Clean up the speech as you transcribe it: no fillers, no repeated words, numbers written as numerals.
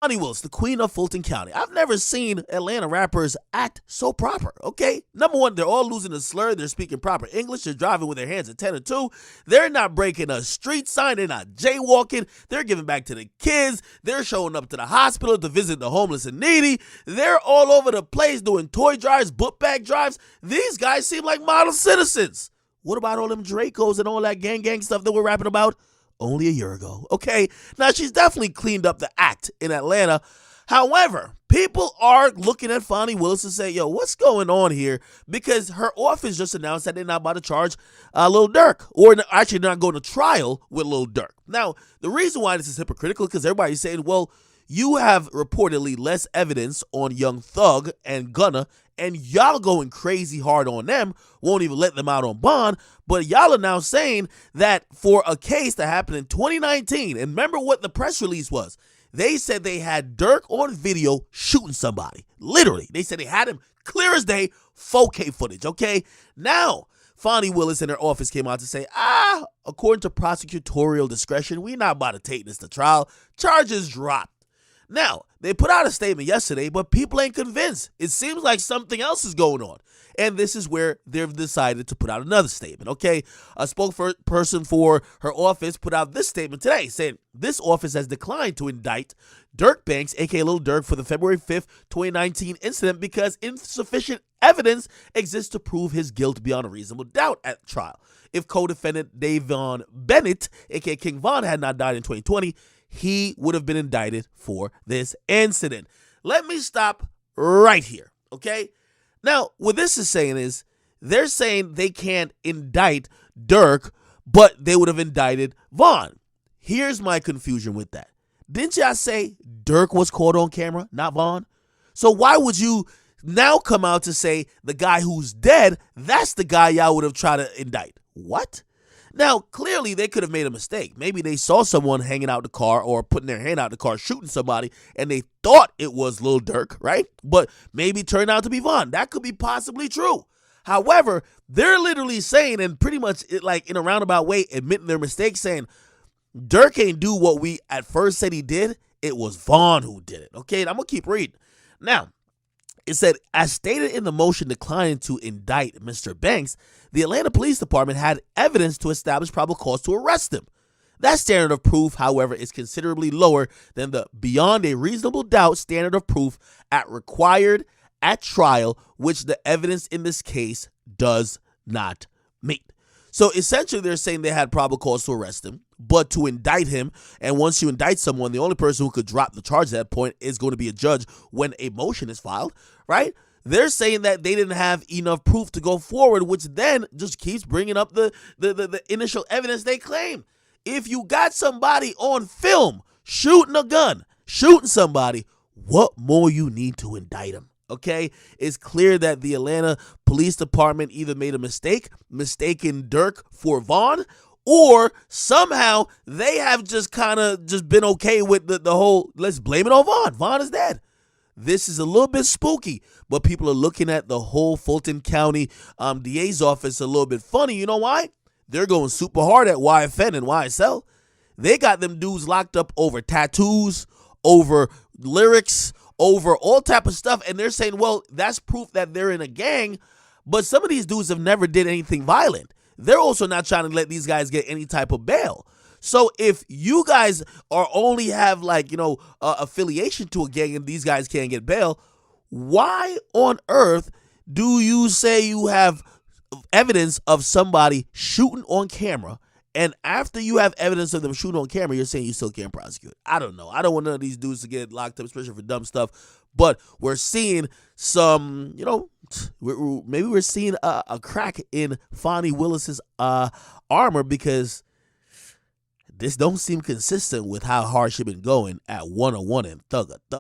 Bonnie Wills, the queen of Fulton County. I've never seen Atlanta rappers act so proper, okay? Number one, they're all losing a slur. They're speaking proper English. They're driving with their hands at 10 or 2. They're not breaking a street sign. They're not jaywalking. They're giving back to the kids. They're showing up to the hospital to visit the homeless and needy. They're all over the place doing toy drives, book bag drives. These guys seem like model citizens. What about all them Dracos and all that gang stuff that we're rapping about? Only a year ago. Okay, now she's definitely cleaned up the act in Atlanta. However, people are looking at Fonnie Willis and say, yo, what's going on here? Because her office just announced that they're not about to charge Lil Durk, or actually not going to trial with Lil Durk. Now, the reason why this is hypocritical is because everybody's saying, well, you have reportedly less evidence on Young Thug and Gunna, and y'all going crazy hard on them, won't even let them out on bond, but y'all are now saying that for a case that happened in 2019, and remember what the press release was, they said they had Durk on video shooting somebody. Literally, they said they had him clear as day, 4K footage, okay? Now, Fonnie Willis and her office came out to say, according to prosecutorial discretion, we're not about to take this to trial. Charges dropped. Now, they put out a statement yesterday, but people ain't convinced. It seems like something else is going on. And this is where they've decided to put out another statement, okay? A spokesperson for her office put out this statement today, saying this office has declined to indict Durk Banks, a.k.a. Lil Durk, for the February 5th, 2019 incident because insufficient evidence exists to prove his guilt beyond a reasonable doubt at trial. If co-defendant Davon Bennett, a.k.a. King Von, had not died in 2020, he would have been indicted for this incident. Let me stop right here, okay? Now, what this is saying is they're saying they can't indict Durk, but they would have indicted Von. Here's my confusion with that. Didn't y'all say Durk was caught on camera, not Von? So why would you now come out to say the guy who's dead, that's the guy y'all would have tried to indict? What? Now, clearly, they could have made a mistake. Maybe they saw someone hanging out the car or putting their hand out the car shooting somebody, and they thought it was Lil Durk, right? But maybe it turned out to be Von. That could be possibly true. However, they're literally saying, and pretty much like in a roundabout way, admitting their mistake, saying Durk ain't do what we at first said he did. It was Von who did it. Okay, and I'm going to keep reading. Now, it said, as stated in the motion declining to indict Mr. Banks, the Atlanta Police Department had evidence to establish probable cause to arrest him. That standard of proof, however, is considerably lower than the beyond a reasonable doubt standard of proof required at trial, which the evidence in this case does not meet. So essentially, they're saying they had probable cause to arrest him, but to indict him, and once you indict someone, the only person who could drop the charge at that point is going to be a judge when a motion is filed, right? They're saying that they didn't have enough proof to go forward, which then just keeps bringing up the initial evidence they claim. If you got somebody on film shooting a gun, shooting somebody, what more you need to indict him? Okay, it's clear that the Atlanta Police Department either made a mistake, mistaken Durk for Von, or somehow they have just kind of just been okay with the whole, let's blame it on Von. Von is dead. This is a little bit spooky, but people are looking at the whole Fulton County DA's office a little bit funny. You know why? They're going super hard at YFN and YSL. They got them dudes locked up over tattoos, over lyrics, over all type of stuff, and they're saying, well, that's proof that they're in a gang, but some of these dudes have never did anything violent. They're also not trying to let these guys get any type of bail. So if you guys are only have affiliation to a gang and these guys can't get bail, why on earth do you say you have evidence of somebody shooting on camera, and after you have evidence of them shooting on camera, you're saying you still can't prosecute? I don't know. I don't want none of these dudes to get locked up, especially for dumb stuff. But we're seeing some, maybe we're seeing a crack in Fonnie Willis's armor, because this don't seem consistent with how hard she been going at 101 and Thugger.